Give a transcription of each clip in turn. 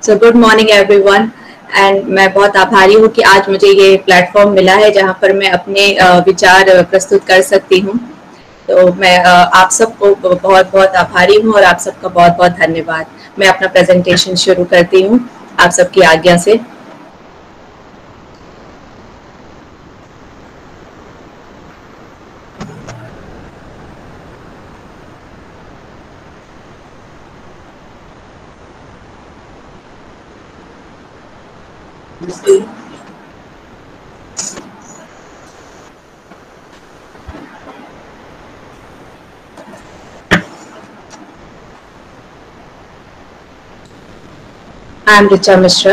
So good morning everyone and मैं बहुत आभारी हूँ कि आज मुझे ये प्लेटफॉर्म मिला है जहाँ पर मैं अपने विचार प्रस्तुत कर सकती हूँ। तो मैं आप सबको बहुत बहुत आभारी हूँ और आप सबका बहुत बहुत धन्यवाद। मैं अपना प्रेजेंटेशन शुरू करती हूँ आप सबकी आज्ञा से। I am Richa Mishra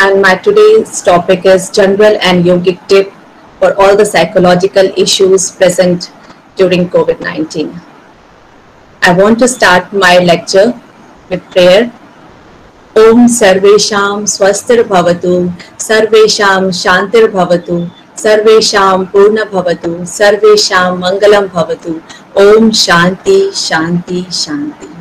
and my today's topic is general and yogic tip for all the psychological issues present during COVID-19. I want to start my lecture with prayer. ओम सर्वेषां स्वस्तिर्भवतु, सर्वेषां शांतिर्भवतु, सर्वेषां पूर्णभवतु, सर्वेषां मंगलं भवतु। ओम शांति शांति शांति।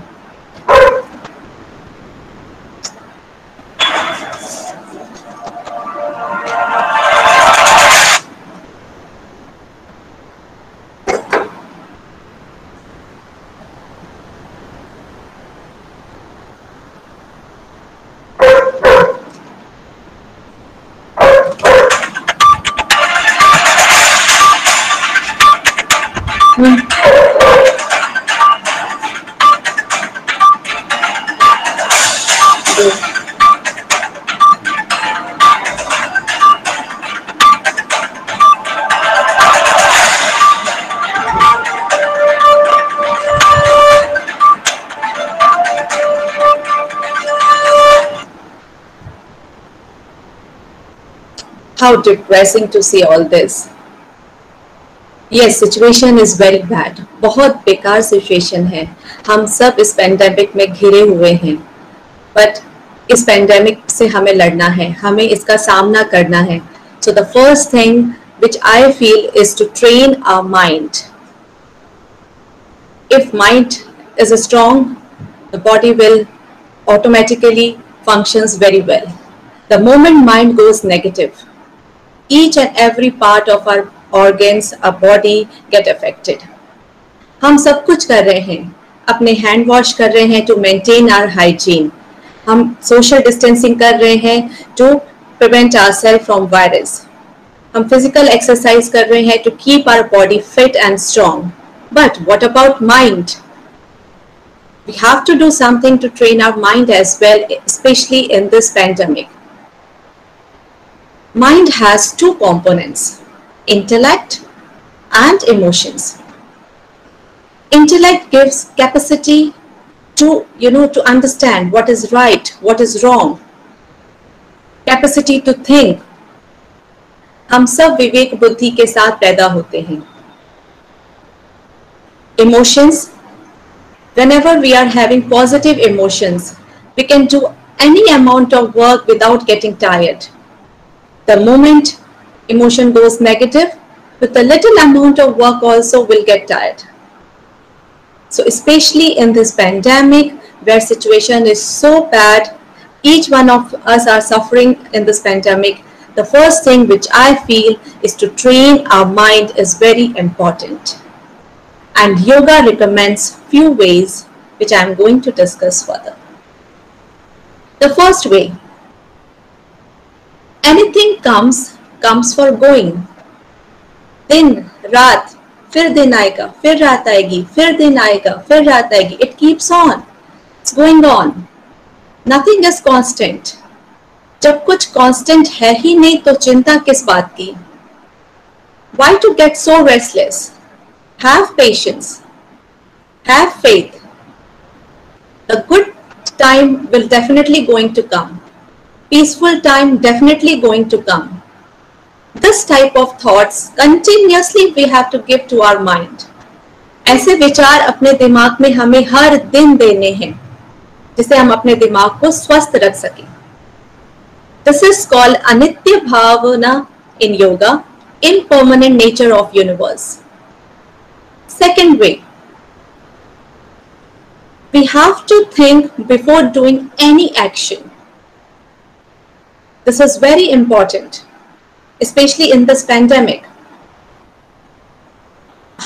How depressing to see all this. Yes, situation is very bad. बहुत बेकार situation है। हम सब इस पेंडेमिक में घिरे हुए हैं, बट इस पेंडेमिक से हमें लड़ना है, हमें इसका सामना करना है। So the first thing which I feel is to train our mind. If mind is strong, the body will automatically functions very well. The moment mind goes negative, each and every part of our organs, our body get affected. हम सब कुछ कर रहे हैं, अपने hand wash कर रहे हैं टू मेंटेन आवर हाइजीन, हम सोशल डिस्टेंसिंग कर रहे हैं to prevent ourselves from virus, हम फिजिकल एक्सरसाइज कर रहे हैं to keep our body fit and strong. But what about mind? We have to do something to train our mind as well, especially in this pandemic. Mind has two components, intellect and emotions. Intellect gives capacity to understand what is right, what is wrong. Capacity to think. हम सब विवेक बुद्धि के साथ पैदा होते हैं. Emotions. Whenever we are having positive emotions, we can do any amount of work without getting tired. The moment emotion goes negative, with a little amount of work also will get tired. So especially in this pandemic where situation is so bad, each one of us are suffering in this pandemic, the first thing which I feel is to train our mind is very important. And yoga recommends few ways which I am going to discuss further. The first way, anything comes for going. दिन रात, फिर दिन आएगा, फिर रात आएगी, फिर दिन आएगा, फिर रात आएगी. It keeps on. It's going on. Nothing is constant. जब कुछ constant है ही नहीं तो चिंता किस बात की? Why to get so restless? Have patience. Have faith. The good time will definitely going to come. Peaceful time definitely going to come. This type of thoughts continuously we have to give to our mind. ऐसे विचार अपने दिमाग में हमें हर दिन देने हैं, जिससे हम अपने दिमाग को स्वस्थ रख सकें. This is called anitya bhavana in yoga, impermanent nature of universe. Second way, We have to think before doing any action. This is very important, especially in this pandemic.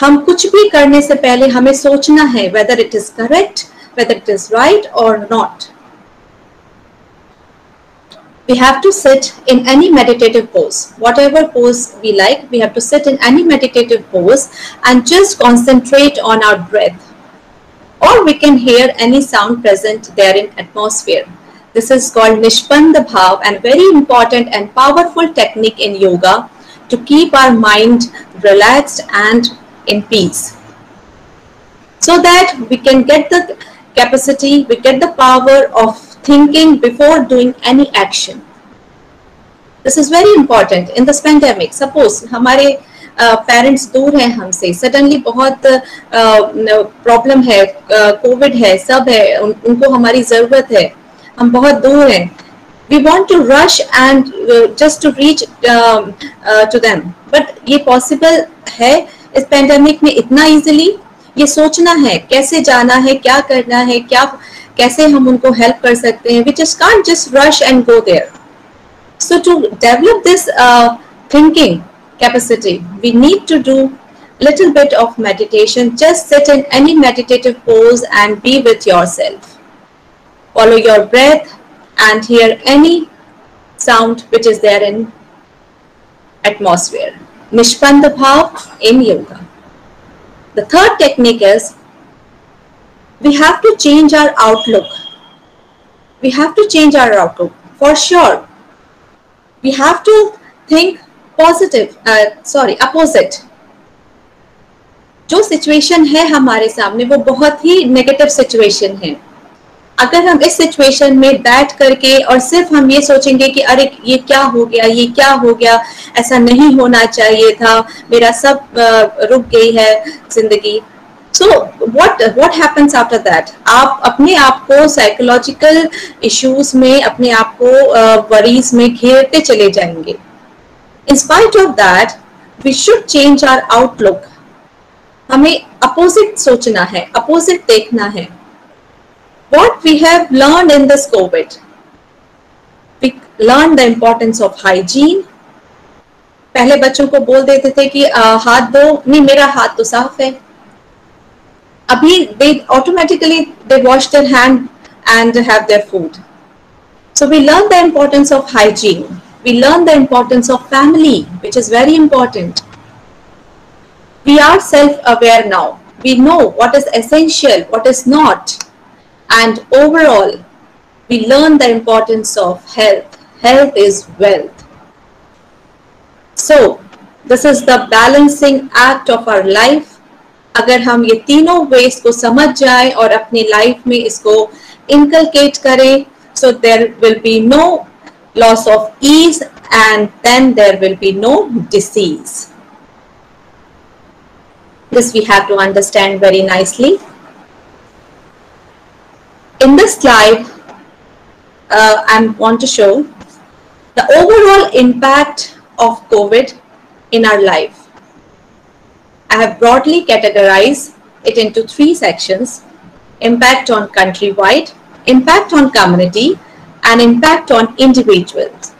हम कुछ भी करने से पहले हमें सोचना है whether it is correct, whether it is right or not. We have to sit in any meditative pose, whatever pose we like. We have to sit in any meditative pose and just concentrate on our breath. Or we can hear any sound present there in atmosphere. This is called Nishpanda Bhav, and very important and powerful technique in yoga to keep our mind relaxed and in peace, so that we can get the capacity, we get the power of thinking before doing any action. This is very important in this pandemic. Suppose हमारे parents दूर हैं हमसे, suddenly बहुत problem है, Covid है, सब है, उनको हमारी जरूरत है, हम बहुत दूर हैं. We want to rush and just to reach to them, but ये possible है इस पेंडेमिक में इतना इजीली? ये सोचना है कैसे जाना है, क्या करना है, क्या कैसे हम उनको हेल्प कर सकते हैं. We just can't just rush and go there. So to develop this thinking capacity, we need to do little bit of meditation. Just sit in any meditative pose and be with yourself. Follow your breath and hear any sound which is there in atmosphere. Nishpanda Bhav in yoga. The third technique is we have to change our outlook. We have to change our outlook for sure. We have to think positive, opposite. जो situation है हमारे सामने वो बहुत ही negative situation है. अगर हम इस सिचुएशन में बैठ करके और सिर्फ हम ये सोचेंगे कि अरे ये क्या हो गया, ये क्या हो गया, ऐसा नहीं होना चाहिए था, मेरा सब रुक गई है जिंदगी. So what happens after that? आप अपने आप को साइकोलॉजिकल इश्यूज में, अपने आप को वरीज में घेरते चले जाएंगे. In spite of that, we should change our outlook. हमें अपोजिट सोचना है, अपोजिट देखना है. What we have learned in this COVID, we learned the importance of hygiene. पहले बच्चों को बोल देते थे कि हाथ धो, नहीं मेरा हाथ तो साफ है. अभी they automatically they wash their hand and have their food. So we learn the importance of hygiene. We learn the importance of family, which is very important. We are self-aware now. We know what is essential, what is not. And overall, we learn the importance of health. Health is wealth. So, this is the balancing act of our life. अगर हम ये तीनों ways को समझ जाएं और अपनी life में इसको inculcate करें, so there will be no loss of ease and then there will be no disease. This we have to understand very nicely. In this slide, I want to show the overall impact of COVID in our life. I have broadly categorized it into 3 sections: impact on countrywide, impact on community, and impact on individuals.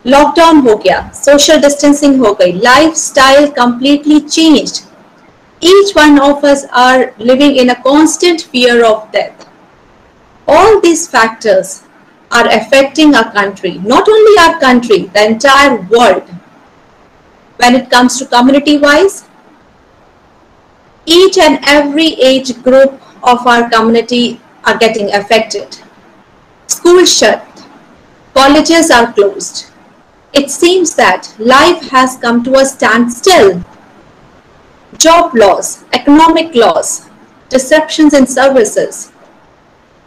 Lockdown हो गया, social distancing हो गई, lifestyle completely changed. Each one of us are living in a constant fear of death. All these factors are affecting our country, not only our country, the entire world. When it comes to community-wise, each and every age group of our community are getting affected. Schools shut, colleges are closed. It seems that life has come to a standstill. Job loss, economic loss, disruptions in services.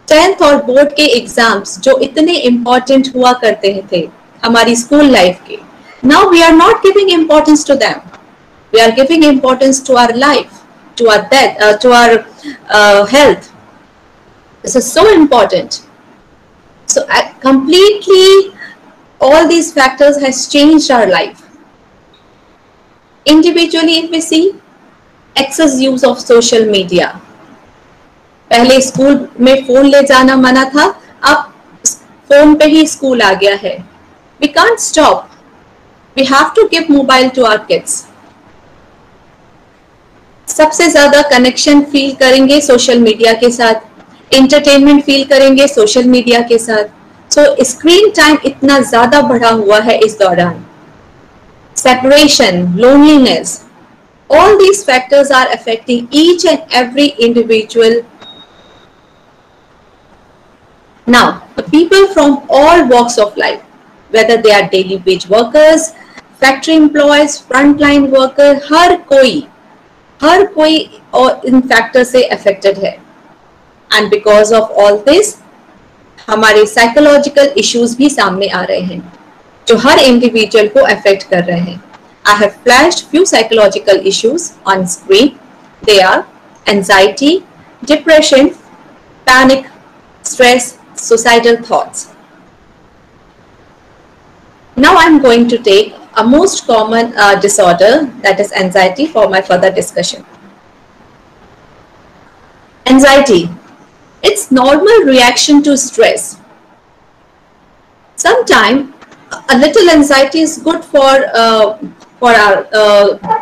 10th और board के exams जो इतने important हुआ करते थे हमारी school life के, now we are not giving importance to them. We are giving importance to our life, to our death, to our health. This is so important. So completely all these factors has changed our life. Individually, if we see, excess use of social media. पहले school में phone ले जाना मना था, अब phone पे ही school आ गया है. We can't stop. We have to give mobile to our kids. सबसे ज्यादा कनेक्शन फील करेंगे सोशल मीडिया के साथ, एंटरटेनमेंट फील करेंगे सोशल मीडिया के साथ. सो स्क्रीन टाइम इतना ज्यादा बढ़ा हुआ है इस दौरान. Separation, loneliness, all these factors are affecting each and every individual. Now, the people from all walks of life, whether they are daily wage workers, factory employees, frontline worker, हर कोई और इन factor से अफेक्टेड है. And because of all this हमारे psychological issues भी सामने आ रहे हैं जो हर इंडिविजुअल को अफेक्ट कर रहे हैं. I have flashed few psychological issues on screen. They are anxiety, depression, panic, stress, suicidal thoughts. Now I'm going to take a most common disorder, that is anxiety, for my further discussion. Anxiety, it's normal reaction to stress. Sometimes a little anxiety is good for our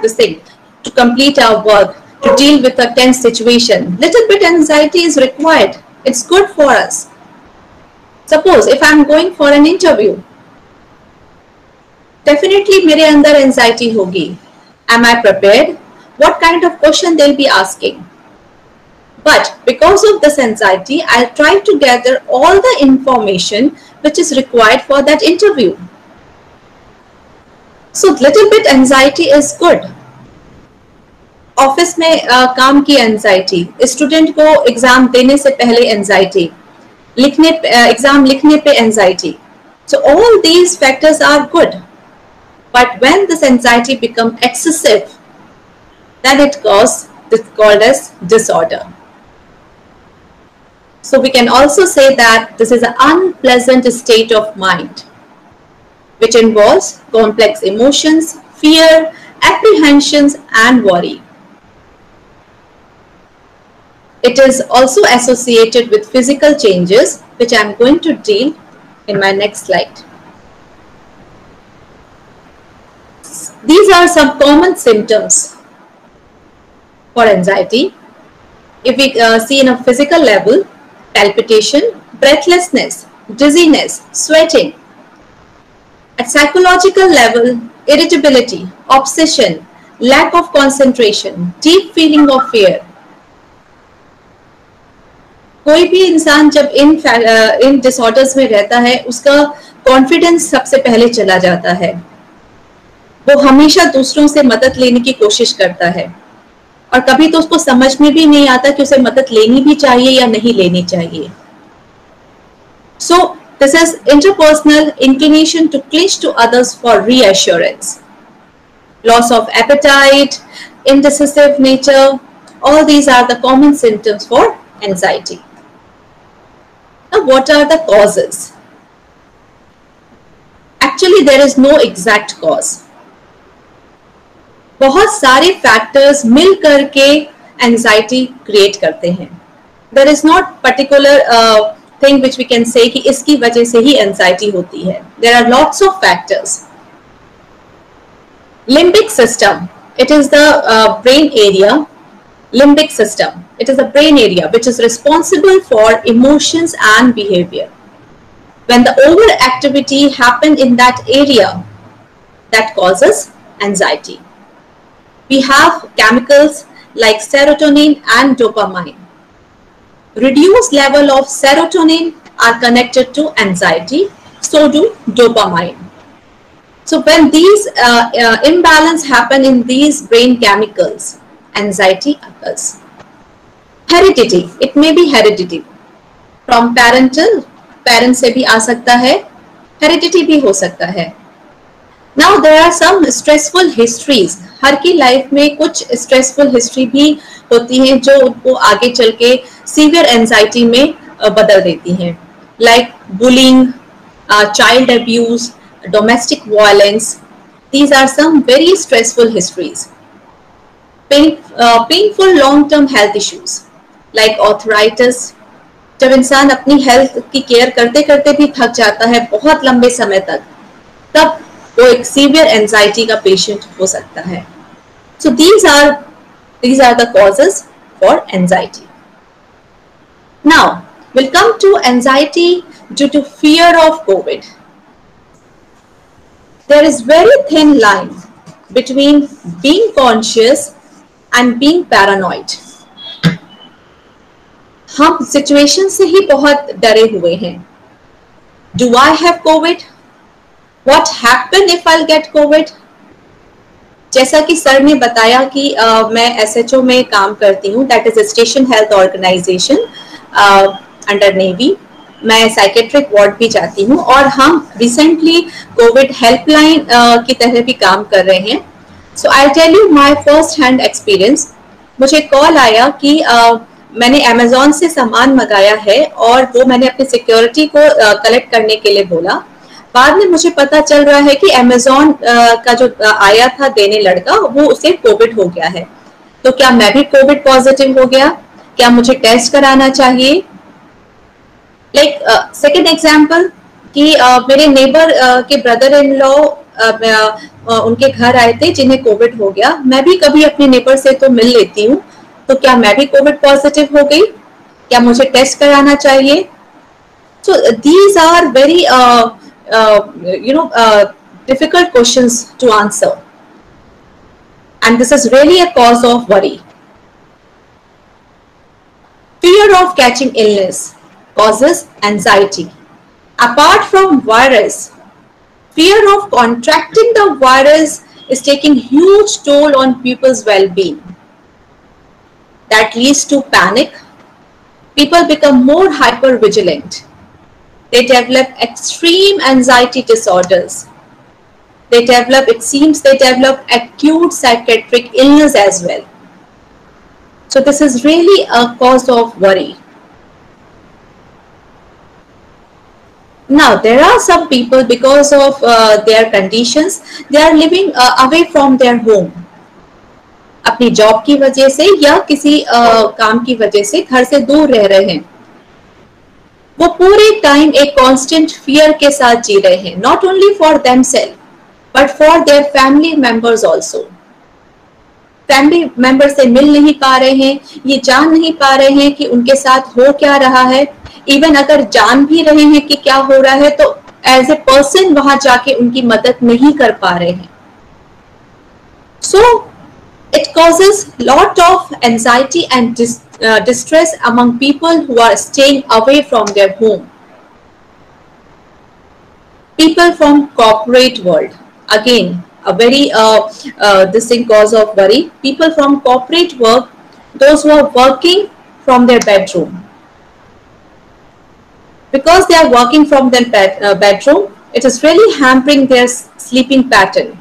this thing, to complete our work, to deal with a tense situation. Little bit anxiety is required. It's good for us. Suppose if I'm going for an interview, definitely मेरे अंदर anxiety होगी. Am I prepared? What kind of question they'll be asking? But because of this anxiety, I'll try to gather all the information which is required for that interview. So little bit anxiety is good. Office में काम की anxiety, student को exam देने से पहले anxiety, exam लिखने पे anxiety. So all these factors are good. But when this anxiety becomes excessive, then it is called as disorder. So we can also say that this is an unpleasant state of mind, which involves complex emotions, fear, apprehensions, and worry. It is also associated with physical changes, which I am going to deal in my next slide. These are some common symptoms for anxiety. If we see in a physical level, palpitation, breathlessness, dizziness, sweating. At psychological level, irritability, obsession, lack of concentration, deep feeling of fear. कोई भी इंसान जब इन disorders में रहता है, उसका confidence सबसे पहले चला जाता है. वो हमेशा दूसरों से मदद लेने की कोशिश करता है और कभी तो उसको समझ में भी नहीं आता कि उसे मदद लेनी भी चाहिए या नहीं लेनी चाहिए. So this is interpersonal inclination to cling to others for reassurance. Loss of appetite, indecisive nature, all these are the common symptoms for anxiety. Now, what are the causes? Actually, there is no exact cause. बहुत सारे factors मिल करके anxiety create करते हैं. There is not particular thing which we can say कि इसकी वजह से ही एंजाइटी होती है. There are lots of factors. Limbic system, it is the brain area. Limbic system, it is the brain area which is responsible for emotions and behavior. When the overactivity happen in that area, that causes anxiety. We have chemicals like serotonin and dopamine. Reduced level of serotonin are connected to anxiety, so do dopamine. So when these imbalance happen in these brain chemicals, anxiety occurs. Heredity, it may be heredity from parents से भी आ सकता है, heredity भी हो सकता है. Now there are some stressful histories. हर की life में कुछ stressful history भी होती हैं जो उनको आगे चल के severe anxiety में बदल देती हैं. Like bullying, child abuse, domestic violence. These are some very stressful histories. Painful long-term health issues. like arthritis. जब इंसान अपनी हेल्थ की केयर करते करते भी थक जाता है बहुत लंबे समय तक, तब वो एक सीवियर एंजाइटी का पेशेंट हो सकता है. So these are the causes for anxiety. Now we'll come to anxiety due to fear of COVID. There is very thin line between being conscious and being paranoid. हम situation से ही बहुत डरे हुए हैं. Do I have COVID? What happen if I'll get COVID? जैसा कि sir ने बताया कि मैं SHO में काम करती हूँ, that is station health organization under navy. मैं साइकेट्रिक वार्ड भी जाती हूँ और हम रिसेंटली कोविड हेल्पलाइन की तरह भी काम कर रहे हैं. So I tell you my first hand experience. मुझे कॉल आया कि मैंने अमेजोन से सामान मंगाया है और वो मैंने अपनी सिक्योरिटी को कलेक्ट करने के लिए बोला. बाद में मुझे पता चल रहा है कि अमेजोन का जो आया था देने लड़का, वो उसे कोविड हो गया है. तो क्या मैं भी कोविड पॉजिटिव हो गया? क्या मुझे टेस्ट कराना चाहिए? लाइक सेकेंड एग्जाम्पल कि मेरे नेबर के ब्रदर इन लॉ उनके घर आए थे जिन्हें कोविड हो गया. मैं भी कभी अपने नेबर से तो मिल लेती हूँ, तो क्या मैं भी कोविड पॉजिटिव हो गई? क्या मुझे टेस्ट कराना चाहिए? So these are very difficult questions to answer, and this is really a cause of worry. Fear of catching illness causes anxiety. Apart from virus, fear of contracting the virus is taking huge toll on people's well-being. That leads to panic. People become more hyper-vigilant. They develop extreme anxiety disorders. It seems they develop acute psychiatric illness as well. So this is really a cause of worry. Now there are some people, because of their conditions, they are living away from their home. अपनी job की वजह से या किसी काम की वजह से घर से दूर रह रहे हैं. वो पूरे टाइम एक कांस्टेंट फियर के साथ जी रहे हैं, not only for themselves but for their family members also. Family member से मिल नहीं पा रहे हैं, ये जान नहीं पा रहे हैं कि उनके साथ हो क्या रहा है. इवन अगर जान भी रहे हैं कि क्या हो रहा है, तो एज ए पर्सन वहां जाके उनकी मदद नहीं कर पा रहे हैं. सो it causes lot of anxiety and distress among people who are staying away from their home. People from corporate world, again a very this thing cause of worry. People from corporate work, those who are working from their bedroom, because they are working from their bedroom, it is really hampering their sleeping pattern.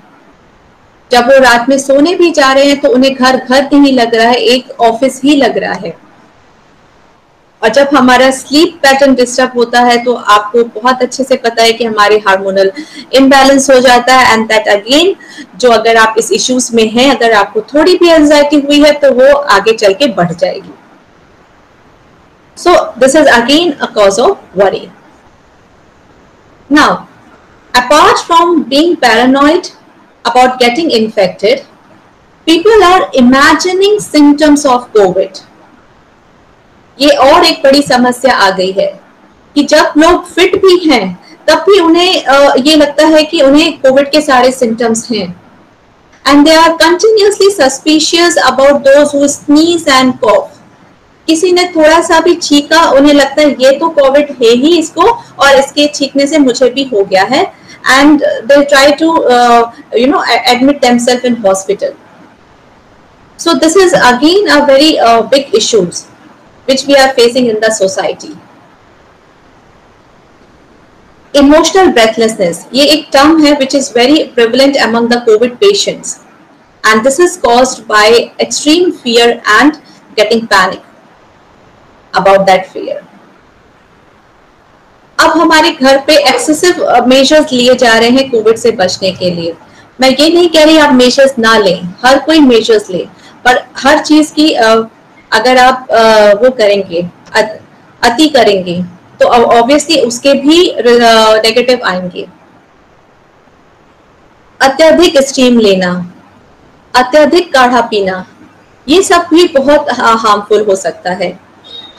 जब वो रात में सोने भी जा रहे हैं तो उन्हें घर नहीं लग रहा है, एक ऑफिस ही लग रहा है. और जब हमारा स्लीप पैटर्न डिस्टर्ब होता है तो आपको बहुत अच्छे से पता है कि हमारे हार्मोनल इम्बैलेंस हो जाता है. एंड दैट अगेन, जो अगर आप इस इश्यूज में हैं, अगर आपको थोड़ी भी एंजाइटी हुई है तो वो आगे चल के बढ़ जाएगी. So this is again a cause of worry. Now apart from being paranoid about getting infected, people are imagining symptoms of COVID. ये और एक बड़ी समस्या आ गई है कि जब लोग फिट भी हैं तब भी उन्हें ये लगता है कि उन्हें कोविड के सारे सिम्टम्स हैं. And they are continuously suspicious about those who sneeze and cough. किसी ने थोड़ा सा भी छींका, उन्हें लगता है ये तो कोविड है ही इसको, और इसके छींकने से मुझे भी हो गया है. And they try to admit themselves in hospital. So this is again a very big issues which we are facing in the society. Emotional breathlessness, ये एक term है which is very prevalent among the COVID patients, and this is caused by extreme fear and getting panic about that fear. अब हमारे घर पे excessive measures लिए जा रहे हैं कोविड से बचने के लिए. मैं ये नहीं कह रही आप मेजर्स ना लें, हर कोई मेजर्स ले, पर हर चीज की अगर आप वो करेंगे, अति करेंगे, तो ऑब्वियसली उसके भी नेगेटिव आएंगे। अत्यधिक स्टीम लेना, अत्यधिक काढ़ा पीना, ये सब भी बहुत हार्मफुल हो सकता है।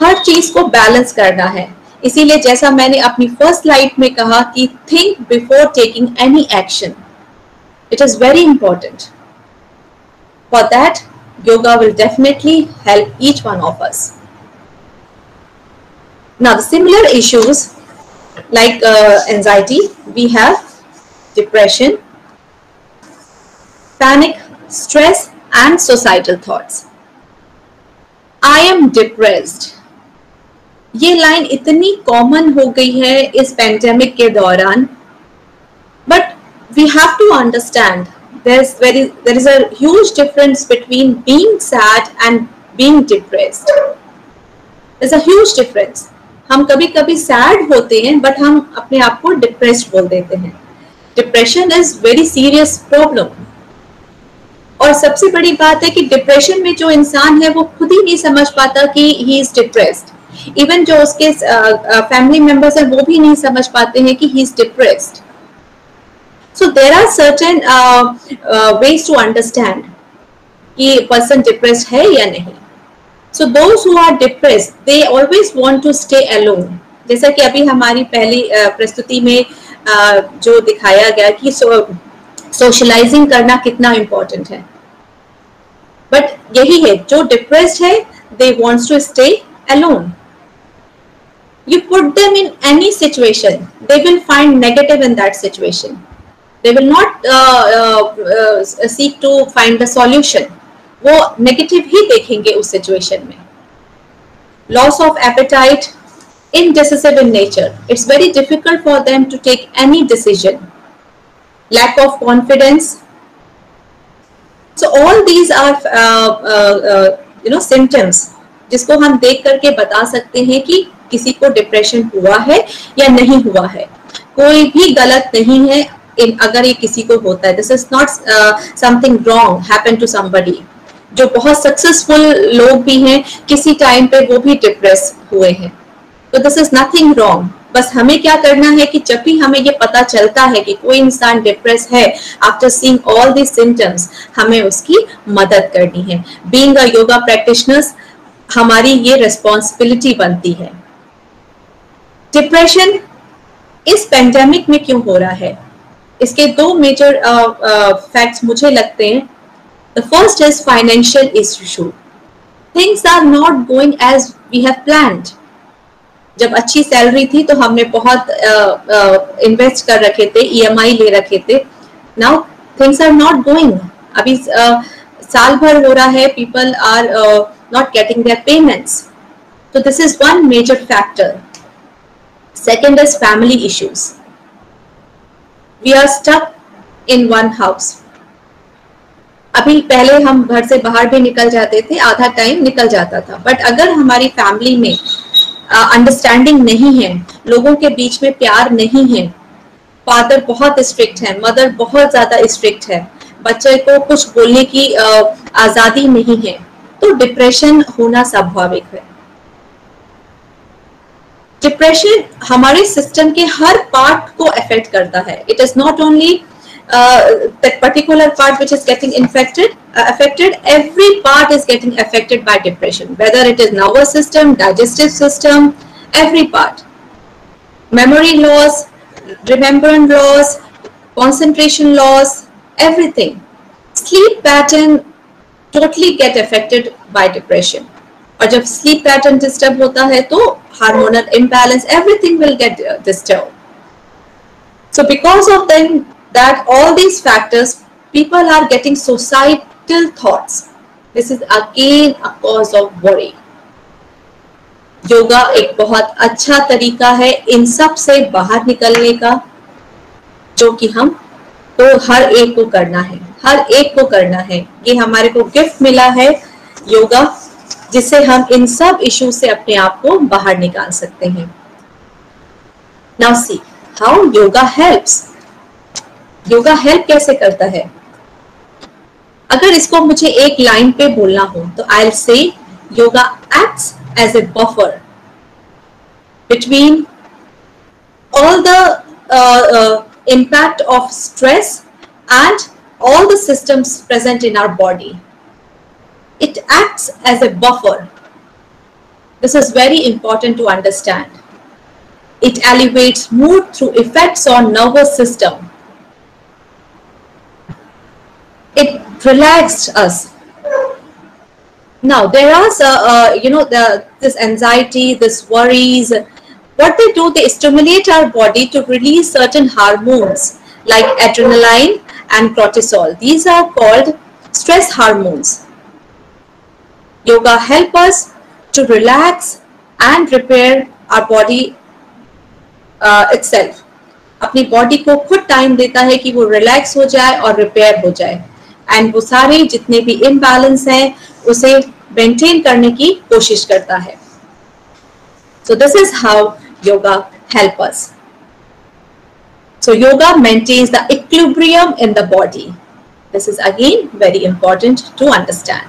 हर चीज को बैलेंस करना है। इसीलिए जैसा मैंने अपनी फर्स्ट स्लाइड में कहा कि think before taking any action, it is very important. For that yoga will definitely help each one of us. Now the similar issues like anxiety, we have depression, panic, stress and societal thoughts. I am depressed. ये line इतनी common हो गई है इस pandemic के दौरान, but we have to understand there is a huge difference between being sad and being depressed. There's a huge difference. हम कभी कभी सैड होते हैं बट हम अपने आप को डिप्रेस्ड बोल देते हैं. Depression is very serious problem. और सबसे बड़ी बात है कि डिप्रेशन में जो इंसान है वो खुद ही नहीं समझ पाता कि ही इज डिप्रेस्ड. इवन जो उसके फैमिली मेंबर्स हैं वो भी नहीं समझ पाते हैं कि he is depressed. So there are certain ways to understand कि person depressed है या नहीं. So those who are depressed, they always want to stay alone. जैसा कि अभी हमारी पहली प्रस्तुति में जो दिखाया गया कि socializing करना कितना important है. But यही है, जो depressed है, they wants to stay alone. You put them in any situation, they will find negative in that situation. They will not seek to find the solution. वो negative ही देखेंगे उस situation में. Loss of appetite, indecisive in nature. It's very difficult for them to take any decision. Lack of confidence. So all these are symptoms जिसको हम देख करके बता सकते हैं कि किसी को डिप्रेशन हुआ है या नहीं हुआ है. कोई भी गलत नहीं है अगर ये किसी को होता है. This is not something wrong happen to somebody. जो बहुत सक्सेसफुल लोग भी हैं किसी टाइम पे वो भी डिप्रेस हुए हैं. तो दिस इज नथिंग रॉन्ग. बस हमें क्या करना है कि जब भी हमें ये पता चलता है कि कोई इंसान डिप्रेस है, after seeing all this symptoms, हमें उसकी मदद करनी है. बीइंग अ योगा प्रैक्टिशनर्स हमारी ये रिस्पॉन्सिबिलिटी बनती है. डिप्रेशन इस पेंडेमिक में क्यों हो रहा है? इसके दो मेजर फैक्ट्स मुझे लगते हैं. The first is financial issue. Things are not going as we have planned. जब अच्छी सैलरी थी तो हमने बहुत इन्वेस्ट कर रखे थे, EMI ले रखे थे. Now things are not going. अभी साल भर हो रहा है, people are not getting their payments. तो this is one major factor. Second is family issues. We are stuck in one house. अभी पहले हम घर से बाहर भी निकल जाते थे, आधा टाइम निकल जाता था. बट अगर हमारी फैमिली में अंडरस्टैंडिंग नहीं है, लोगों के बीच में प्यार नहीं है, फादर बहुत स्ट्रिक्ट है, मदर बहुत ज्यादा स्ट्रिक्ट है, बच्चे को कुछ बोलने की आजादी नहीं है, तो डिप्रेशन होना स्वाभाविक है. डिप्रेशन हमारे सिस्टम के हर पार्ट को अफेक्ट करता है. It is not only that particular part which is getting affected. Every part is getting affected by depression, whether it is nervous system, digestive system, every part. Memory loss, remembrance loss, concentration loss, everything. Sleep pattern totally get affected by depression. और जब sleep pattern disturb होता है तो hormonal imbalance, everything will get disturbed. So because of that all these factors, people are getting suicidal thoughts. This is again a cause of worry. Yoga एक बहुत अच्छा तरीका है इन सब से बाहर निकलने का, जो कि हम तो हर एक को करना है, हर एक को करना है. ये हमारे को गिफ्ट मिला है योगा, जिससे हम इन सब इश्यू से अपने आप को बाहर निकाल सकते हैं. Now see how yoga helps. Yoga help कैसे करता है? अगर इसको मुझे एक लाइन पे बोलना हो तो I will say yoga acts as a buffer between all the impact of stress and all the systems present in our body. It acts as a buffer. This is very important to understand. It elevates mood through effects on nervous system. It relaxed us. Now there are this anxiety, this worries. What they do, they stimulate our body to release certain hormones like adrenaline and cortisol. These are called stress hormones. Yoga helps us to relax and repair our body itself. अपनी body को खुद time देता है कि वो relax हो जाए और रिपेयर हो जाए, एंड वो सारे जितने भी इम्बैलेंस हैं उसे मेंटेन करने की कोशिश करता है. So this is how yoga helps us. So yoga maintains the equilibrium in the body. This is again very important to understand.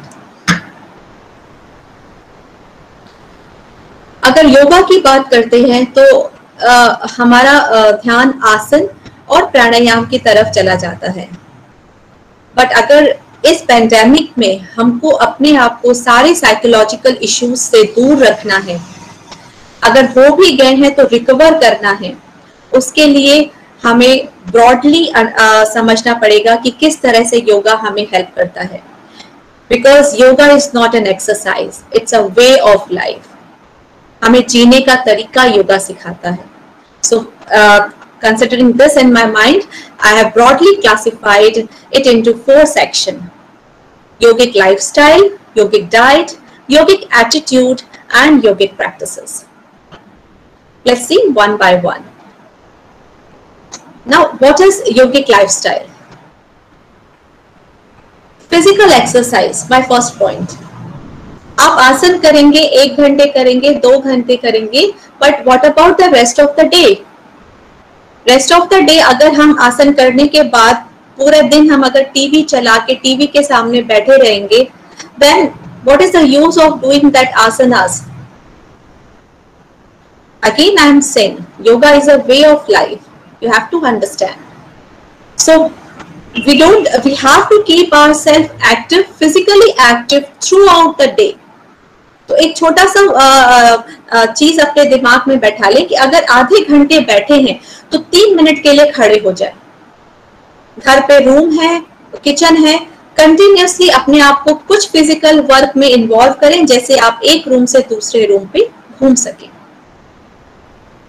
अगर योगा की बात करते हैं तो हमारा ध्यान आसन और प्राणायाम की तरफ चला जाता है. बट अगर इस पेंडेमिक में हमको अपने आप को सारे साइकोलॉजिकल इश्यूज से दूर रखना है, अगर हो भी गए हैं तो रिकवर करना है, उसके लिए हमें ब्रॉडली समझना पड़ेगा कि किस तरह से योगा हमें हेल्प करता है. Because yoga is not an exercise, it's a way of life. हमें जीने का तरीका योगा सिखाता है. सो considering this in my mind, I have broadly classified it into 4 sections: yogic lifestyle, yogic diet, yogic attitude, and yogic practices. Let's see one by one. Now, what is yogic lifestyle? Physical exercise, my first point. आप आसन करेंगे, 1 घंटे करेंगे, 2 घंटे करेंगे, but what about the rest of the day? Rest of the day अगर हम आसन करने के बाद पूरे दिन हम अगर टीवी चला के टीवी के सामने बैठे रहेंगे, then what is the use of doing that asanas? Again I am saying yoga is a way of life. You have to understand. So we have to keep ourselves active, physically active throughout the day. तो एक छोटा सा चीज अपने दिमाग में बैठा ले कि अगर आधे घंटे बैठे हैं तो 3 मिनट के लिए खड़े हो जाए. घर पे रूम है, किचन है, कंटिन्यूसली अपने आप को कुछ फिजिकल वर्क में इन्वॉल्व करें, जैसे आप एक रूम से दूसरे रूम पे घूम सकें.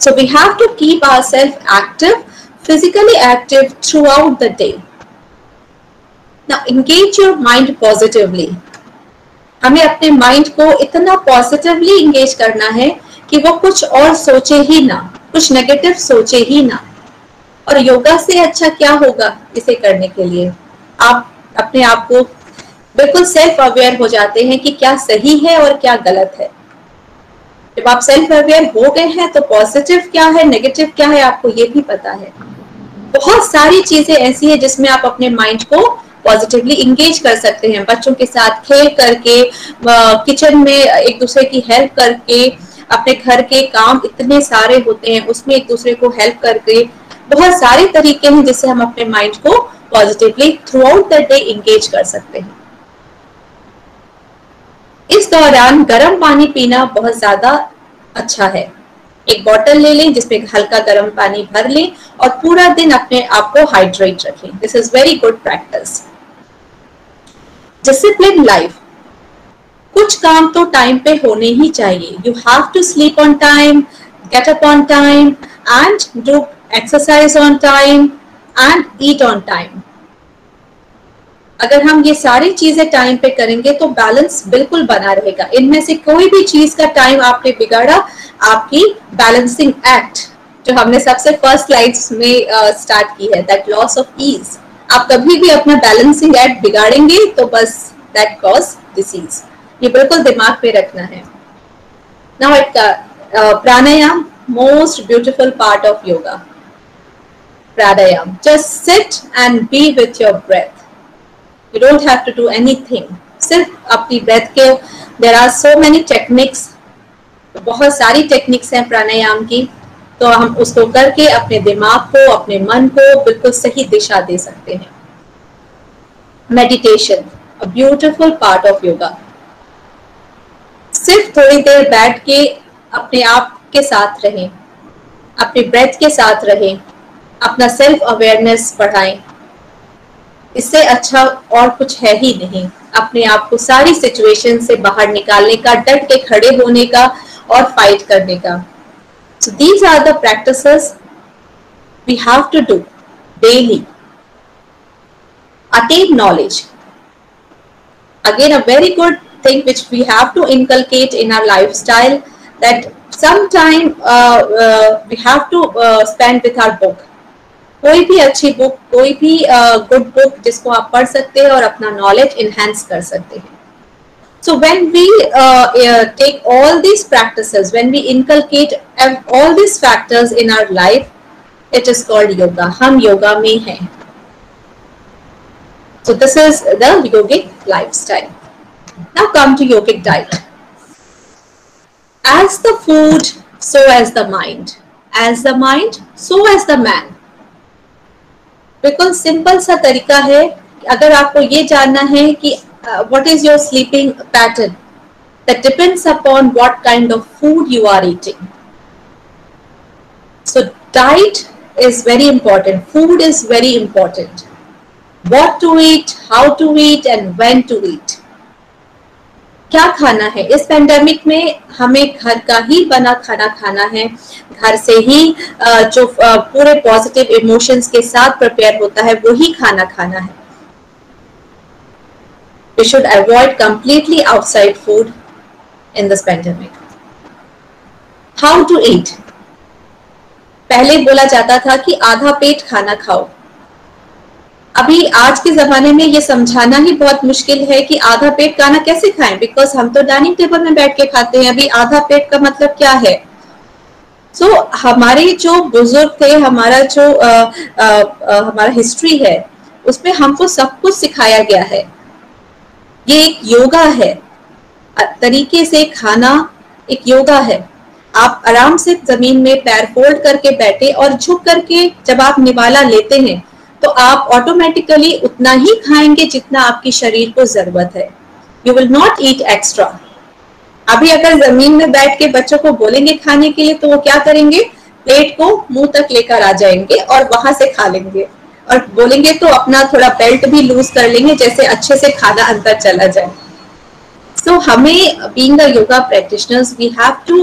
So we have to keep ourselves active, physically active throughout the day. Now engage your mind positively. हमें अपने माइंड को इतना पॉजिटिवली इंगेज करना है कि वो कुछ और सोचे ही ना, कुछ नेगेटिव सोचे ही ना. और योगा से अच्छा क्या होगा इसे करने के लिए? आप अपने आप को बिल्कुल सेल्फ अवेयर हो जाते हैं कि क्या सही है और क्या गलत है. जब आप सेल्फ अवेयर हो गए हैं तो पॉजिटिव क्या है, नेगेटिव क्या है, आपको ये भी पता है. बहुत सारी चीजें ऐसी है जिसमें आप अपने माइंड को पॉजिटिवली इंगेज कर सकते हैं. बच्चों के साथ खेल करके, किचन में एक दूसरे की हेल्प करके, अपने घर के काम इतने सारे होते हैं उसमें एक दूसरे को हेल्प करके, बहुत सारे तरीके हैं जिससे हम अपने माइंड को positively through out the day engage कर सकते हैं. इस दौरान गर्म पानी पीना बहुत ज्यादा अच्छा है. एक बोतल ले लें जिसमें हल्का गर्म पानी भर लें और पूरा दिन अपने आप को हाइड्रेट रखें. This is very good practice. Discipline life. कुछ काम तो टाइम पे होने ही चाहिए. You have to sleep on time, get up on time and do exercise on time and eat on time. अगर हम ये सारी चीजें टाइम पे करेंगे तो बैलेंस बिल्कुल बना रहेगा. इनमें से कोई भी चीज का टाइम आपने बिगाड़ा, आपकी बैलेंसिंग एक्ट जो हमने सबसे फर्स्ट स्लाइड्स में स्टार्ट की है, दैट लॉस ऑफ ईज, आप कभी भी अपना बैलेंसिंग एक्ट बिगाड़ेंगे तो बस दैट कॉज डिसीज. ये बिल्कुल दिमाग पे रखना है. Now pranayama, most beautiful part of yoga. Pranayama, just sit and be with your breath. You don't have to do anything. सिर्फ अपनी ब्रेथ के there are so many techniques, बहुत सारी टेक्निक्स हैं प्राणायाम की, तो हम उसको करके अपने दिमाग को, अपने मन को बिल्कुल सही दिशा दे सकते हैं. Meditation, a beautiful part of yoga. सिर्फ थोड़ी देर बैठ के अपने आप के साथ रहें, अपने ब्रेथ के साथ रहें, अपना सेल्फ अवेयरनेस बढ़ाएं. इससे अच्छा और कुछ है ही नहीं. अपने आप को सारी सिचुएशन से बाहर निकालने का, डट के खड़े होने का और फाइट करने का. So these are the practices we have to do daily. Attain knowledge. Again, a very good thing which we have to inculcate in our lifestyle, that sometime we have to spend with our book. कोई भी अच्छी book, कोई भी good book जिसको आप पढ़ सकते हैं और अपना नॉलेज इनहेंस कर सकते हैं. So when we take all these practices, when we inculcate all these factors in our life, it is called yoga. हम योगा में हैं. So this is the yogic lifestyle. Now come to yogic diet. As the food, so as the mind. As the mind, so as the man. बिल्कुल simple सा तरीका है. अगर आपको ये जानना है कि what is your sleeping pattern, that depends upon what kind of food you are eating. So diet is very important. Food is very important. What to eat, how to eat and when to eat. क्या खाना है? इस pandemic में हमें घर का ही बना खाना खाना है. घर से ही जो पूरे पॉजिटिव इमोशंस के साथ प्रिपेयर होता है वही खाना खाना है. We should avoid completely outside food in this pandemic. How to eat? पहले बोला जाता था कि आधा पेट खाना खाओ. अभी आज के जमाने में ये समझाना ही बहुत मुश्किल है कि आधा पेट खाना कैसे खाएं, बिकॉज हम तो डाइनिंग टेबल में बैठ के खाते हैं. अभी आधा पेट का मतलब क्या है? So, हमारे जो बुजुर्ग थे, हमारा जो हमारा हिस्ट्री है, उसमें हमको सब कुछ सिखाया गया है. ये एक योगा है. तरीके से खाना एक योगा है. आप आराम से जमीन में पैर फोल्ड करके बैठे और झुक करके जब आप निवाला लेते हैं तो आप ऑटोमेटिकली उतना ही खाएंगे जितना आपकी शरीर को जरूरत है. You will not eat extra. अभी अगर जमीन में बैठ के बच्चों को बोलेंगे खाने के लिए तो वो क्या करेंगे? प्लेट को मुंह तक लेकर आ जाएंगे और वहां से खा लेंगे, और बोलेंगे तो अपना थोड़ा बेल्ट भी लूज कर लेंगे जैसे अच्छे से खाना अंदर चला जाए. So हमें being a yoga practitioners, we have to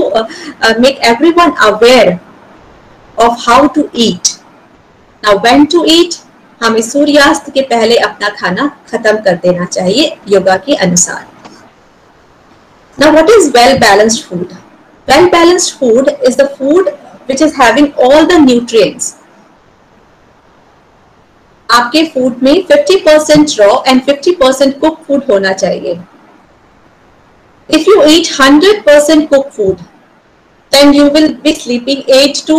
make everyone aware of how to eat. Now when to eat? हमें सूर्यास्त के पहले अपना खाना खत्म कर देना चाहिए योगा के अनुसार. Now what is well balanced food? Well balanced food is the food which is having all the nutrients. आपके फूड में 50% रॉ एंड 50% कुक फूड होना चाहिए. If you eat 100% cooked food, then you will be sleeping 8 to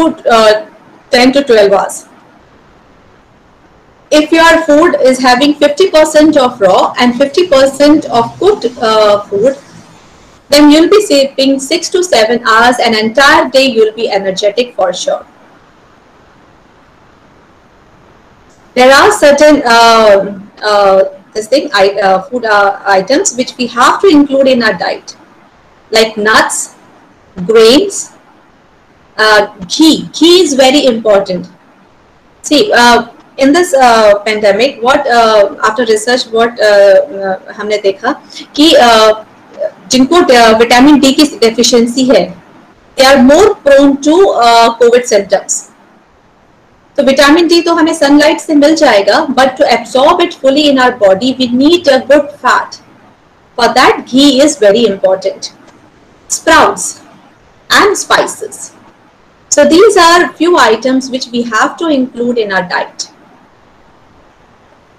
10 to 12 hours. If your food is having 50% of raw and 50% of cooked food, then you'll be sleeping 6 to 7 hours, an entire day you'll be energetic for sure. There are certain food items which we have to include in our diet, like nuts, grains, ghee. Ghee is very important. See, in this pandemic, what after research, what हमने देखा कि जिनको vitamin D की deficiency है, they are more prone to COVID symptoms. तो vitamin D तो हमें sunlight से मिल जाएगा, but to absorb it fully in our body we need a good fat. For that ghee is very important. Sprouts and spices. So these are few items which we have to include in our diet.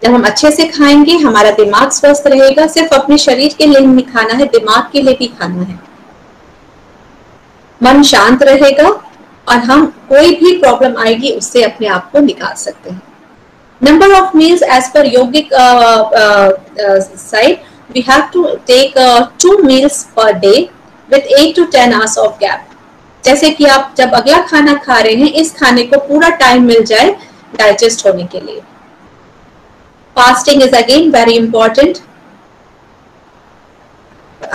जब हम अच्छे से खाएंगे हमारा दिमाग स्वस्थ रहेगा. सिर्फ अपने शरीर के लिए नहीं खाना है, दिमाग के लिए भी खाना है. मन शांत रहेगा और हम कोई भी प्रॉब्लम आएगी उससे अपने आप को निकाल सकते हैं. Number of meals as per yogic side we have to take 2 meals per day with 8 to 10 hours of gap. जैसे कि आप जब अगला खाना खा रहे हैं, इस खाने को पूरा टाइम मिल जाए डाइजेस्ट होने के लिए. Fasting is again very important.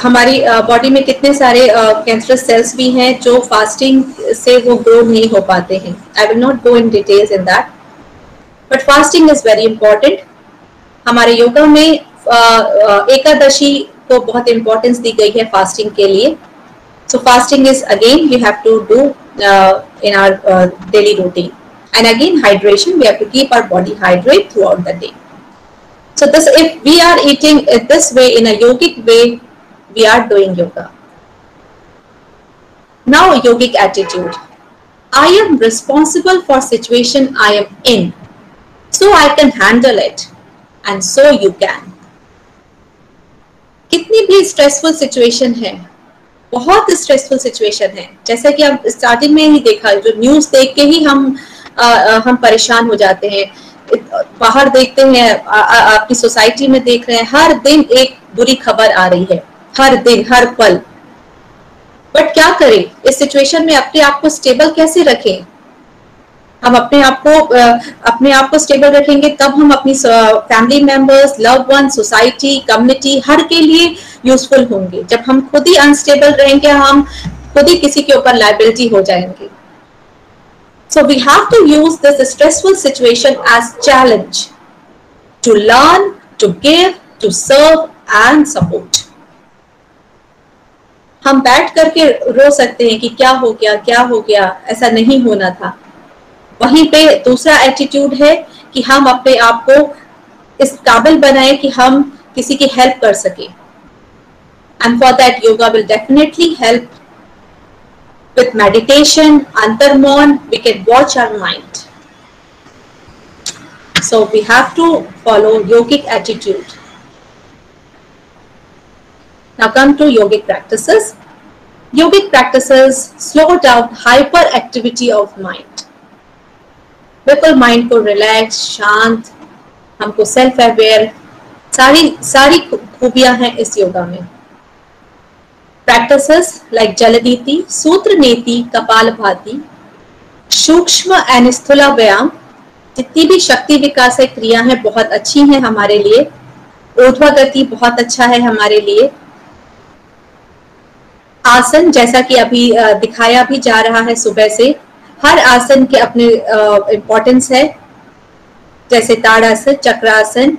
हमारी बॉडी में कितने सारे कैंसरस सेल्स भी हैं जो फास्टिंग से वो ग्रो नहीं हो पाते हैं. I will not go in details in that, but fasting is very important. हमारे योगा में एकादशी को बहुत इंपॉर्टेंस दी गई है फास्टिंग के लिए. So fasting is again we have to do in our daily routine. And again hydration, we have to keep our body hydrated throughout the day. So this, if we are eating it this way in a yogic way, we are doing yoga. Now yogic attitude. I am responsible for situation I am in, so I can handle it, and so you can. कितनी भी stressful situation है, बहुत stressful situation है, जैसा कि आप starting में ही देखा, जो न्यूज देख के ही हम परेशान हो जाते हैं. बाहर देखते हैं, अपनी सोसाइटी में देख रहे हैं, हर दिन एक बुरी खबर आ रही है, हर दिन हर पल. बट क्या करें इस सिचुएशन में? अपने आप को स्टेबल कैसे रखें? हम अपने आप को स्टेबल रखेंगे तब हम अपनी family members, love one, society, community हर के लिए यूजफुल होंगे. जब हम खुद ही अनस्टेबल रहेंगे, हम खुद ही किसी के ऊपर लायबिलिटी हो जाएंगे. So we have to use this stressful situation as challenge to learn, to give, to serve and support. हम बैठ करके रो सकते हैं कि क्या हो गया, ऐसा नहीं होना था. वहीं पे दूसरा एटीट्यूड है कि हम अपने आप को इस काबिल बनाए कि हम किसी की हेल्प कर सके. And for that yoga will definitely help. With meditation, antarmon, we can watch our mind. So we have to follow yogic attitude. Now come to yogic practices. Yogic practices slow down hyperactivity of mind. बिल्कुल mind को relax, शांत, हमको self aware, सारी खूबियां हैं इस योगा में. Practices like जलनीति, सूत्र नीति, कपालभाति, सूक्ष्म एंड स्थूल व्यायाम, जितनी भी शक्ति विकास क्रिया है बहुत अच्छी हैं हमारे लिए. ऊर्ध्वगति बहुत अच्छा है हमारे लिए. आसन, जैसा कि अभी दिखाया भी जा रहा है सुबह से, हर आसन के अपने इम्पोर्टेंस है. जैसे ताड़ासन, चक्रासन,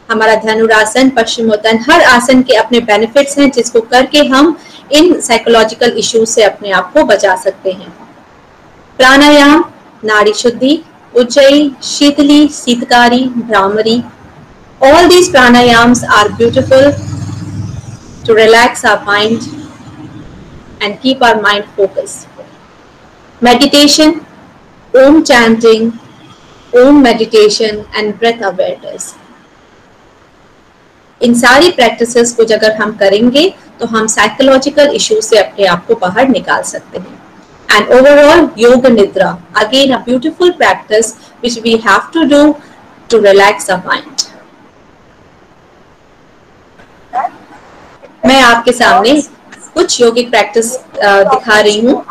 हमारा धनुरासन, पश्चिमोत्तान, हर आसन के अपने बेनिफिट्स हैं जिसको करके हम इन साइकोलॉजिकल इश्यूज से अपने आप को बचा सकते हैं. प्राणायाम, नाड़ी शुद्धि, उज्जयी, शीतली, Sheetkari, bhramari, all these pranayams are beautiful to relax our mind and keep our mind focused. Meditation, Om chanting, Om meditation and breath awareness. इन सारी प्रैक्टिसेस को अगर हम करेंगे तो हम साइकोलॉजिकल इश्यूज से अपने आप को बाहर निकाल सकते हैं. And overall yoga nidra, again a beautiful practice which we have to do to relax our mind. मैं आपके सामने कुछ योगिक प्रैक्टिस दिखा रही हूँ.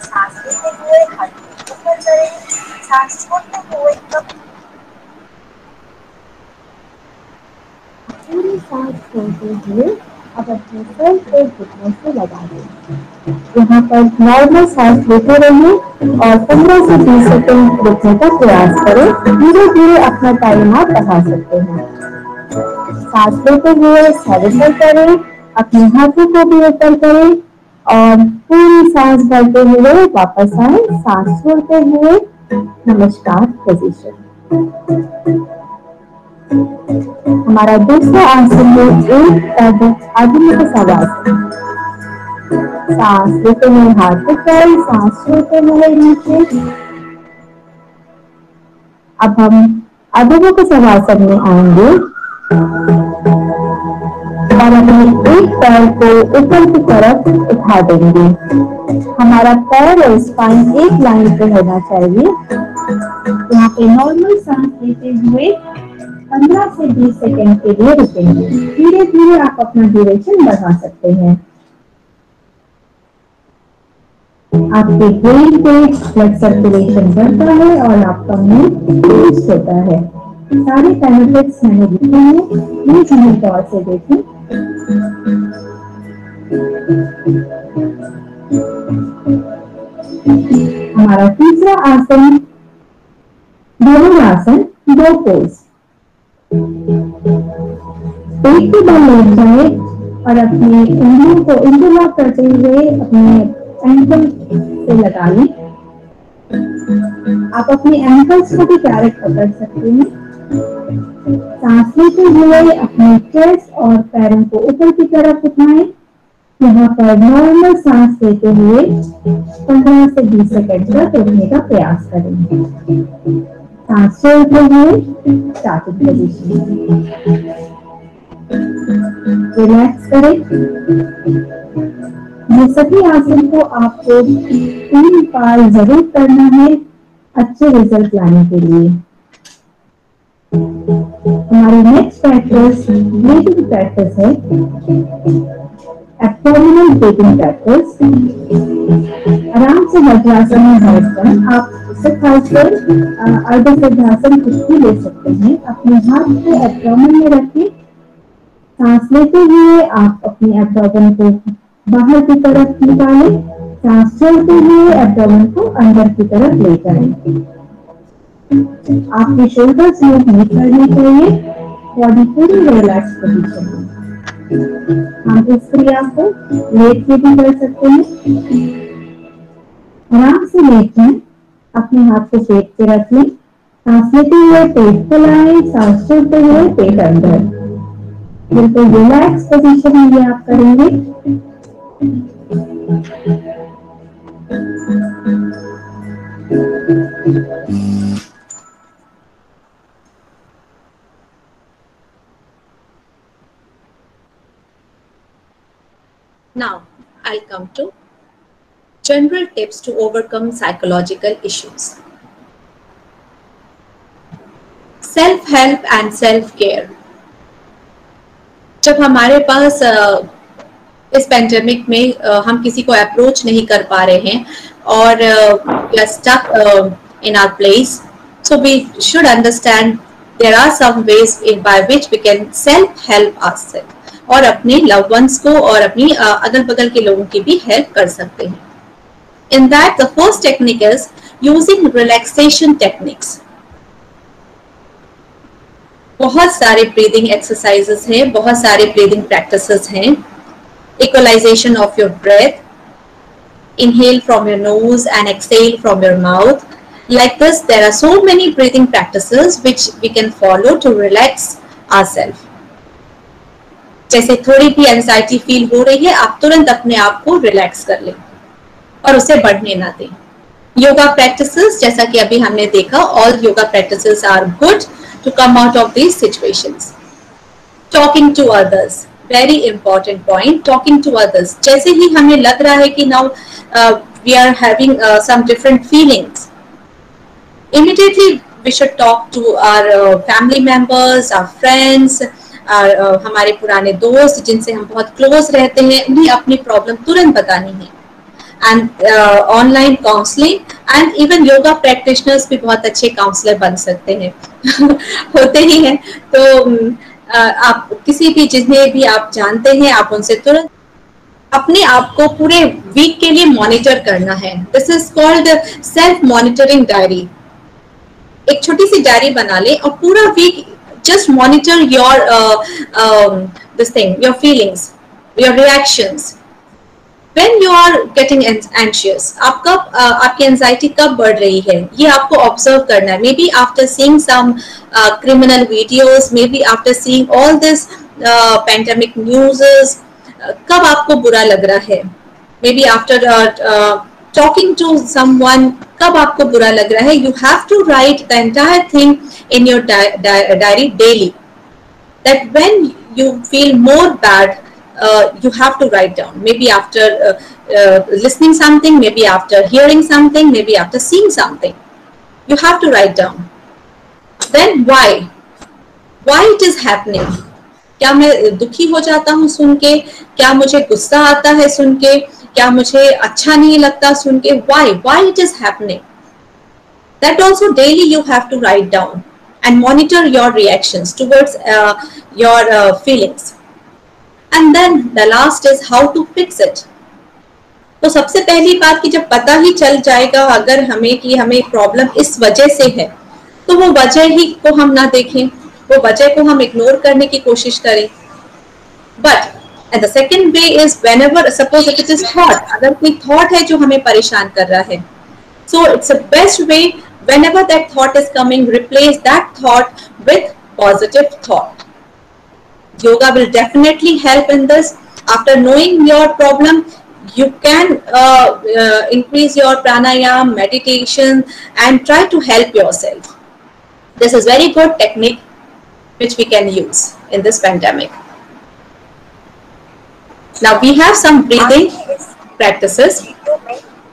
सांस लेते हुए हाथ ऊपर करें, सांस छोड़ते हुए पूरी सांस छोड़ते हुए अब अपने सर को घुटनों से लगा दें. यहाँ पर नॉर्मल सांस लेते रहिए और 15 से 20 सेकंड रुकने का प्रयास करें. धीरे धीरे अपना टाइम आप बढ़ा सकते हैं. सांस लेते हुए सरेंडर करें, अपने हाथों को भी ऊपर करें और पूरी सांस भरते हुए वापस आए. सांस छोड़ते हुए नमस्कार पोजीशन. हमारा दूसरा आसन है एक पद आधुनिक शवासन. सांस लेते हुए हाथ ऊपर, सांस छोड़ते हुए नीचे. अब हम अधोमुख शवासन में आएंगे और अपने एक पैर को ऊपर की तरफ उठा देंगे। हमारा पैर और स्पाइन एक लाइन पे होना चाहिए। यहाँ पे नॉर्मल सांस लेते हुए 15 से 20 सेकेंड के लिए रुकेंगे। धीरे धीरे आप अपना ड्यूरेशन बढ़ा सकते हैं। आपके ब्रेन पे ब्लड सर्कुलेशन बढ़ता है और आपका मूड बूस्ट होता है। सारे बेनिफिट्स मैंने लिखे हैं, प्लीज उन्हें गौर से देखें। हमारा तीसरा आसन धनुरासन, दो पोज। पेट के बल लेट जाए और अपनी उंगलियों को इंटरलॉक करते हुए अपने एंकल से लगा लें। आप अपने एंकल्स को भी डायरेक्ट पकड़ सकते हैं। सांस लेते हुए अपने चेस्ट और पैरों को ऊपर की तरफ उठाएं। यहाँ पर नॉर्मल सांस लेते हुए 15 से 20 सेकंड तक रुकने का प्रयास करें। सांस छोड़ते हुए स्टार्टिंग पोजीशन, रिलैक्स करें। ये सभी आसन को आपको 3 बार जरूर करना है अच्छे रिजल्ट लाने के लिए। हमारी नेक्स्ट प्रैक्टिस ब्रीथिंग प्रैक्टिस है, एब्डोमिनल ब्रीथिंग प्रैक्टिस। आराम से वज्रासन में बैठकर आप खासकर अर्ध सिद्धासन कुछ भी ले सकते हैं। अपने हाथ को एब्डोमेन में रखें। सांस लेते हुए आप अपने एब्डोमेन को बाहर की तरफ निकालें। सांस छोड़ते हुए एब्डोमेन को अंदर की तरफ ले जाएं। आपके शोल्डर्स मूव नहीं करने चाहिए, बॉडी पूरी रिलैक्स पोजीशन में। हम इस क्रिया को लेट के भी कर सकते हैं। आराम से लेट जाएं, अपने हाथ को पेट पे रख लें। सांस लेते हुए पेट फुलाएं, सांस छोड़ते हुए पेट अंदर। बिल्कुल रिलैक्स पोजीशन में ये आप करेंगे। Now, I'll come to general tips to overcome psychological issues. Self-help and self-care. जब हमारे पास इस पेंडेमिक में हम किसी को अप्रोच नहीं कर पा रहे हैं और we are stuck in our place, so we should understand there are some ways by which we can self-help ourselves और अपने लव वंस को और अपनी अगल बगल के लोगों की भी हेल्प कर सकते हैं। In that, the first technique is using relaxation techniques. बहुत सारे ब्रीदिंग एक्सरसाइजेस हैं, बहुत सारे ब्रीदिंग प्रैक्टिसेस हैं। Equalization of your breath, inhale from your nose and exhale from your mouth. Like this, there are so many breathing practices which we can follow to relax ourselves. जैसे थोड़ी भी anxiety feel हो रही है, आप तुरंत अपने आप को रिलैक्स कर लें और उसे बढ़ने ना दें। योगा प्रैक्टिसेस, जैसा कि अभी हमने देखा, all yoga practices are good to come out of these situations. Talking to others, very important point, talking to others. जैसे ही हमें लग रहा है कि now we are having some different feelings, immediately we should talk to our family members, our friends, हमारे पुराने दोस्त जिनसे हम बहुत क्लोज रहते हैं, उन्हें अपनी प्रॉब्लम तुरंत बतानी है। And online counselling and even yoga practitioners भी बहुत अच्छे काउंसलर बन सकते हैं होते ही हैं। तो आप किसी भी जिन्हें भी आप जानते हैं, आप उनसे तुरंत अपने आप को पूरे वीक के लिए मॉनिटर करना है। This is called self monitoring diary. एक छोटी सी डायरी बना ले और पूरा week just monitor your this thing, your feelings, your reactions. When you are getting anxious, आपकी एंजाइटी कब बढ़ रही है, ये आपको ऑब्जर्व करना है। maybe after seeing some criminal videos, maybe after seeing all this pandemic news, कब आपको बुरा लग रहा है, maybe after talking to someone, कब आपको बुरा लग रहा है। You have to write the entire thing in your diary daily. That when you feel more bad, you have to write down. Maybe after listening something, maybe after hearing something, maybe after seeing something. You have to write down. Then why it is happening? क्या मैं दुखी हो जाता हूँ सुन के? क्या मुझे गुस्सा आता है सुन के? क्या मुझे अच्छा नहीं लगता सुन के? Why it is happening? That also daily you have to write down and monitor your reactions towards your feelings. And then the last is how to fix it. तो सबसे पहली बात कि जब पता ही चल जाएगा अगर हमें कि हमें प्रॉब्लम इस वजह से है, तो वो वजह ही को हम ना देखें, वो वजह को हम इग्नोर करने की कोशिश करें. But and the second way is whenever suppose if it is thought, अगर कोई thought है जो हमें परेशान कर रहा है, so it's a best way whenever that thought is coming, replace that thought with positive thought. Yoga will definitely help in this. After knowing your problem, you can increase your pranayam, meditation, and try to help yourself. This is very good technique which we can use in this pandemic. Now we have some breathing practices.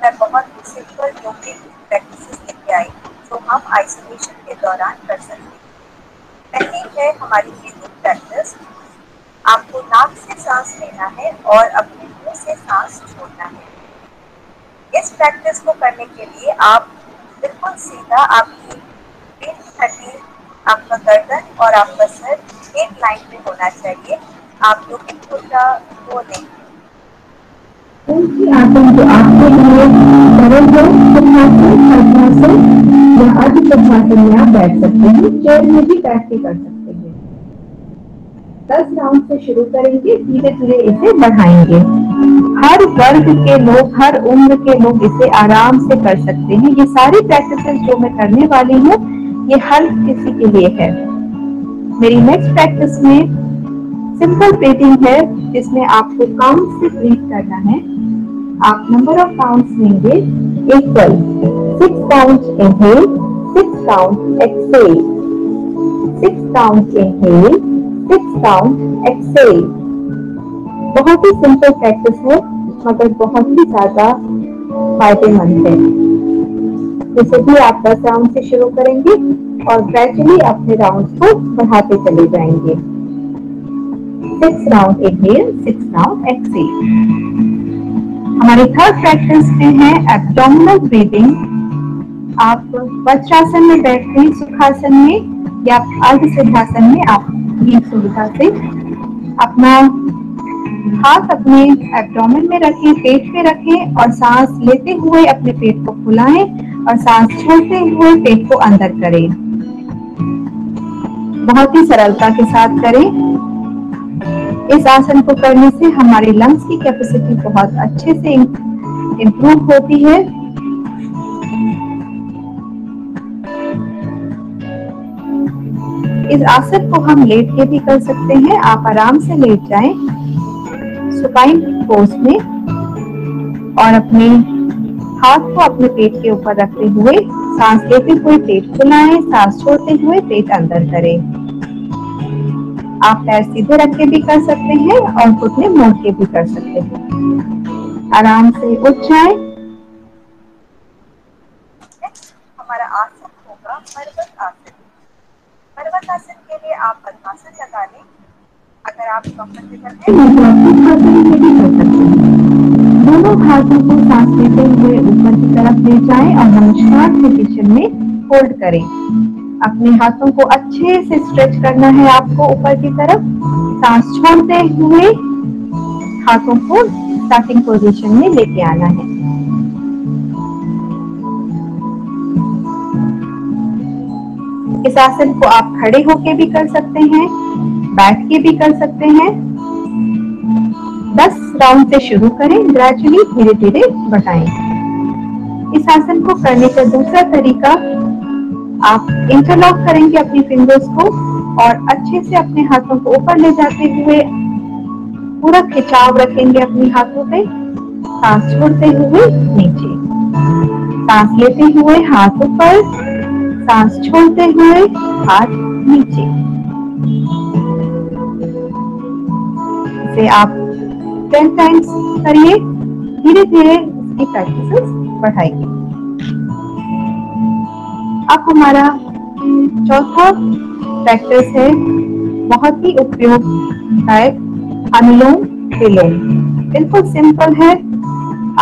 मैं बहुत simple योगिक practices लेके आई जो हम isolation के दौरान कर सकते हैं. पहली है हमारी ब्रीथिंग प्रैक्टिस. आपको नाक से सांस लेना है और अपने मुंह से सांस छोड़ना है. इस प्रैक्टिस को करने के लिए आप बिल्कुल सीधा आपकी पेट की हड्डी, आपका गर्दन और आपका सर एक लाइन में होना चाहिए. आप योगिक मुद्रा को लें. आसन जो आपके लिए सरल है, सुखासन, पद्मासन या अर्ध पद्मासन में आप बैठ सकते हैं. चेयर में भी बैठ के कर सकते हैं. 10 राउंड से शुरू करेंगे, धीरे धीरे इसे बढ़ाएंगे. हर वर्ग के लोग, हर उम्र के लोग इसे आराम से कर सकते हैं. ये सारी प्रैक्टिसेस जो मैं करने वाली हूँ ये हर किसी के लिए है. मेरी नेक्स्ट प्रैक्टिस में सिंपल ब्रीथिंग है जिसमें आपको काउंट से ब्रीथ करना है. आप नंबर ऑफ काउंट्स लेंगे equal 6 count inhale, 6 count exhale, 6 count inhale, 6 count exhale. बहुत ही सिंपल प्रैक्टिस है मगर बहुत ही ज्यादा फायदेमंद है. इसे भी आप 10 राउंड से शुरू करेंगे और ग्रेजुअली अपने राउंड्स को बढ़ाते चले जाएंगे. 6 राउंड इनहेल, 6 राउंड एक्सहेल. हमारी थर्ड प्रैक्टिस में है एब्डोमिनल ब्रीदिंग. आप वज्रासन में बैठते हैं, सुखासन में या अर्ध सिद्धासन में. आप ये सुविधा से अपना हाथ अपने एब्डोमेन में रखें, पेट पे रखें और सांस लेते हुए अपने पेट को फुलाएं और सांस छोड़ते हुए पेट को अंदर करें. बहुत ही सरलता के साथ करें. इस आसन को करने से हमारे लंग्स की कैपेसिटी बहुत अच्छे से इम्प्रूव होती है. इस आसन को हम लेट के भी कर सकते हैं. आप आराम से लेट जाएं सुपाइन पोज में और अपने हाथ को अपने पेट के ऊपर रखते हुए सांस लेते हुए पेट फुलाएं, सांस छोड़ते हुए पेट अंदर करें. आप पैर सीधे रख के भी कर सकते हैं और घुटने मोड़ के भी कर सकते हैं. आराम से उठ जाएं. हमारा आसन होगा पर्वत आसन. पर्वत आसन के लिए आप पद्मासन लगा लें. अगर आप कंफर्टेबल हैं दोनों हाथों को सांस लेते हुए ऊपर की तरफ ले जाएं और नमस्कार पोजीशन में होल्ड करें. अपने हाथों को अच्छे से स्ट्रेच करना है आपको ऊपर की तरफ. सांस छोड़ते हुए हाथों को स्टार्टिंग पोजीशन में लेके आना है. इस आसन को आप खड़े होके भी कर सकते हैं, बैठ के भी कर सकते हैं. 10 राउंड से शुरू करें, ग्रेजुअली धीरे धीरे बढ़ाएं. इस आसन को करने का दूसरा तरीका, आप इंटरलॉक करेंगे अपनी फिंगर्स को और अच्छे से अपने हाथों को ऊपर ले जाते हुए पूरा खिंचाव रखेंगे अपने हाथों पे. सांस छोड़ते हुए नीचे, सांस लेते हुए हाथ ऊपर, सांस छोड़ते हुए हाथ नीचे. इसे आप 10 टाइम्स करिए, धीरे धीरे इसकी प्रैक्टिस बढ़ाइए। अब हमारा चौथा प्रैक्टिस है बहुत ही उपयोगदायक, अनुलोम विलोम। बिल्कुल सिंपल है,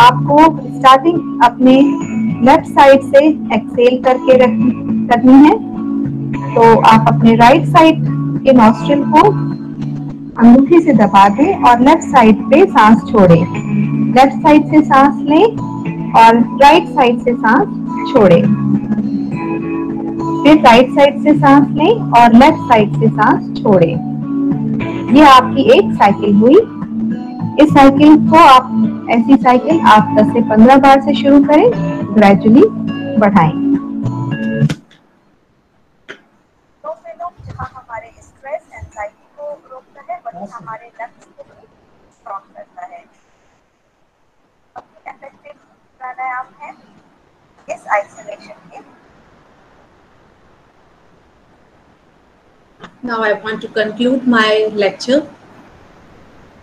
आपको स्टार्टिंग अपने लेफ्ट साइड से एक्सेल करके करनी है। तो आप अपने राइट साइड के नॉस्ट्रिल को अंगूठी से दबा दें और लेफ्ट साइड पे सांस छोड़ें। लेफ्ट साइड से सांस लें और राइट साइड से सांस छोड़ें। फिर राइट साइड से सांस लें और लेफ्ट साइड से सांस छोड़ें। ये आपकी एक साइकिल हुई। इस साइकिल को आप ऐसी साइकिल आप 10 से 15 बार से शुरू करें, ग्रेजुअली बढ़ाएं। तो फिलोम जहाँ हमारे स्ट्रेस एंजाइटी को रोकता है, वही हमारे लंग्स को भी स्ट्रॉन्ग करता है। इफेक्टिव प्राणायाम है इस आइसोलेशन के। Now I want to conclude my lecture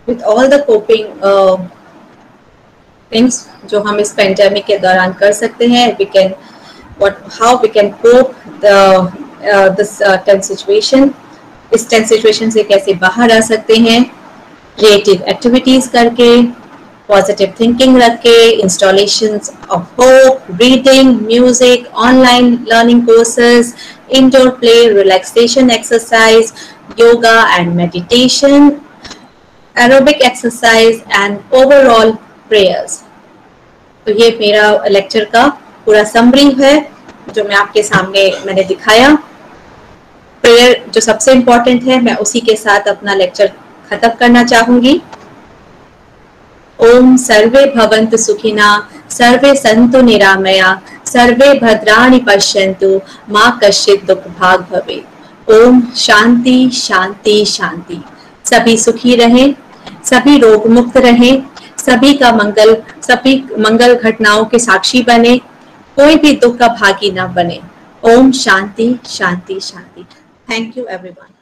with all the coping things जो हम इस पेंडेमिक के दौरान कर सकते हैं। How we can cope this tense situation, इस tense situation से कैसे बाहर आ सकते हैं, creative activities करके, positive thinking रख के, installations of hope, reading, music, online learning courses, indoor play, relaxation exercise, yoga and meditation, aerobic exercise and overall prayers। तो ये मेरा लेक्चर का पूरा समरी है जो मैं आपके सामने मैंने दिखाया। प्रेयर जो सबसे इम्पोर्टेंट है, मैं उसी के साथ अपना लेक्चर खत्म करना चाहूंगी। ओम सर्वे भवन्तु सुखिना, सर्वे सन्तु निरामया, सर्वे भद्राणि पश्यन्तु, मा कश्चित् दुःख भाग् भवेत्। ओम शांति शांति शांति। सभी सुखी रहें, सभी रोग मुक्त रहें, सभी मंगल घटनाओं के साक्षी बने, कोई भी दुख का भागी न बने। Om shanti shanti shanti. Thank you everyone.